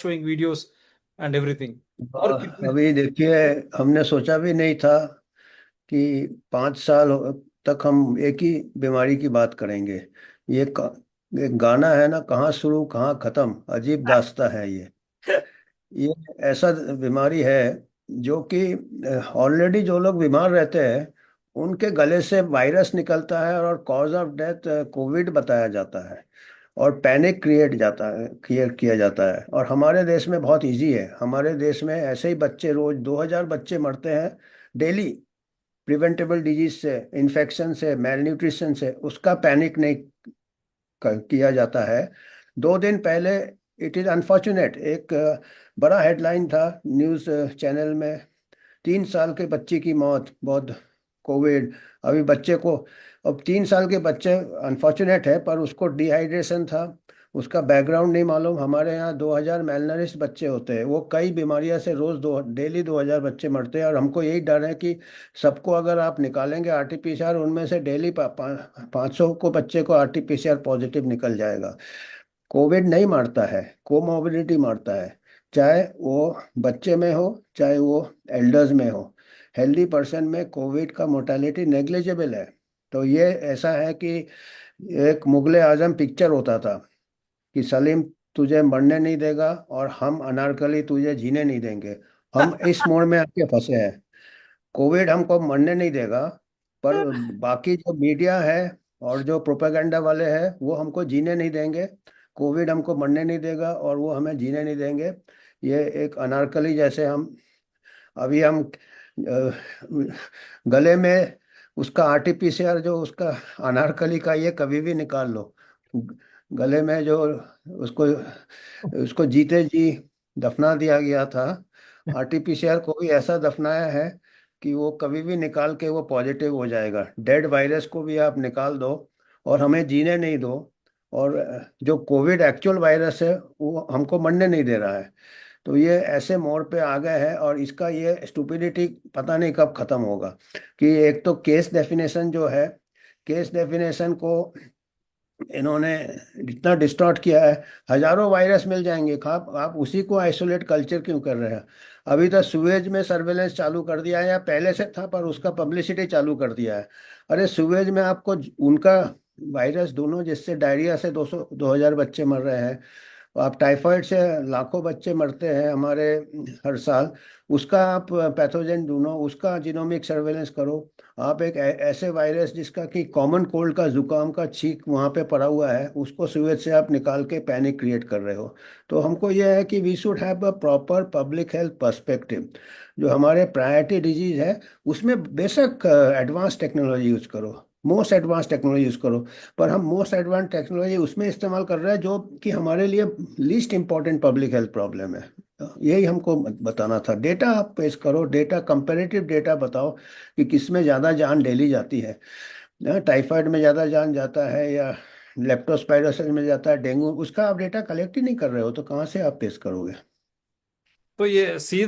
showing videos and everything. और कितने अभी देखिए, हमने सोचा भी नहीं था कि 5 साल तक हम एक ही बीमारी की बात करेंगे। एक गाना है ना, कहाँ शुरू कहाँ खत्म, अजीब दास्ता है ये ऐसा बीमारी है जो कि ऑलरेडी जो लोग बीमार रहते हैं उनके गले से वायरस निकलता है और कॉज ऑफ डेथ कोविड बताया जाता है। और पैनिक क्रिएट किया जाता है। और हमारे देश में बहुत इजी है, हमारे देश में ऐसे ही बच्चे रोज 2000 बच्चे मरते हैं डेली, प्रिवेंटेबल डिजीज से, इन्फेक्शन से, मैल न्यूट्रिशन से। उसका पैनिक नहीं किया जाता है। 2 दिन पहले, इट इज़ अनफॉर्चुनेट, एक बड़ा हेडलाइन था न्यूज़ चैनल में, 3 साल के बच्चे की मौत, बहुत कोविड। अभी बच्चे को, अब 3 साल के बच्चे अनफॉर्चुनेट है पर उसको डिहाइड्रेशन था, उसका बैकग्राउंड नहीं मालूम। हमारे यहाँ 2000 मेलनरिस्ट बच्चे होते हैं, वो कई बीमारियों से रोज डेली 2000 बच्चे मरते हैं। और हमको यही डर है कि सबको अगर आप निकालेंगे आरटीपीसीआर, उनमें से डेली 500 को बच्चे को आरटीपीसीआर पॉजिटिव निकल जाएगा। कोविड नहीं मारता है, कोमोबिडिटी मारता है। चाहे वो बच्चे में हो, चाहे वो एल्डर्स में हो, हेल्दी पर्सन में कोविड का मोर्टेलिटी नेग्लिजिबल है। तो ये ऐसा है कि एक मुगले आजम पिक्चर होता था कि सलीम तुझे मरने नहीं देगा और हम अनारकली तुझे जीने नहीं देंगे। हम इस मोड़ में आके फंसे हैं। कोविड हमको मरने नहीं देगा, पर बाकी जो मीडिया है और जो प्रोपेगेंडा वाले हैं वो हमको जीने नहीं देंगे। कोविड हमको मरने नहीं देगा और वो हमें जीने नहीं देंगे। ये एक अनारकली जैसे हम, अभी हम गले में उसका आरटीपीसीआर, जो उसका अनारकली का, ये कभी भी निकाल लो। गले में जो उसको उसको जीते जी दफना दिया गया था, आरटीपीसीआर को भी ऐसा दफनाया है कि वो कभी भी निकाल के वो पॉजिटिव हो जाएगा। डेड वायरस को भी आप निकाल दो और हमें जीने नहीं दो। और जो कोविड एक्चुअल वायरस है वो हमको मरने नहीं दे रहा है। तो ये ऐसे मोड़ पे आ गए हैं और इसका ये स्टुपिडिटी पता नहीं कब खत्म होगा। कि एक तो केस डेफिनेशन जो है, केस डेफिनेशन को इन्होंने इतना डिस्टॉर्ट किया है। हजारों वायरस मिल जाएंगे, आप उसी को आइसोलेट कल्चर क्यों कर रहे हैं? अभी तो सुएज में सर्वेलेंस चालू कर दिया है, या पहले से था पर उसका पब्लिसिटी चालू कर दिया है। अरे सुएज में आपको उनका वायरस दोनों, जिससे डायरिया से 2000 बच्चे मर रहे हैं, आप टाइफाइड से लाखों बच्चे मरते हैं हमारे हर साल, उसका आप पैथोजन ढूंढो, उसका जीनोमिक सर्वेलेंस करो। आप एक ऐसे वायरस जिसका कि कॉमन कोल्ड का, जुकाम का छींक वहाँ पे पड़ा हुआ है, उसको सुएज से आप निकाल के पैनिक क्रिएट कर रहे हो। तो हमको यह है कि we should have a proper public health perspective. जो हमारे प्रायोरिटी डिजीज है उसमें बेशक एडवांस टेक्नोलॉजी यूज करो, मोस्ट एडवांस टेक्नोलॉजी यूज करो। पर हम मोस्ट एडवांस टेक्नोलॉजी उसमें इस्तेमाल कर रहे हैं जो कि हमारे लिए least important public health problem है। यही हमको बताना था। डेटा आप पेश करो, डेटा, कंपेरेटिव डेटा बताओ कि किस में ज़्यादा जान डेली जाती है। टाइफाइड में ज़्यादा जान जाता है या लेप्टोस्पाइरोसिस में जाता है, डेंगू, उसका आप डेटा कलेक्ट ही नहीं कर रहे हो तो कहाँ से आप पेश करोगे? तो ये सीधा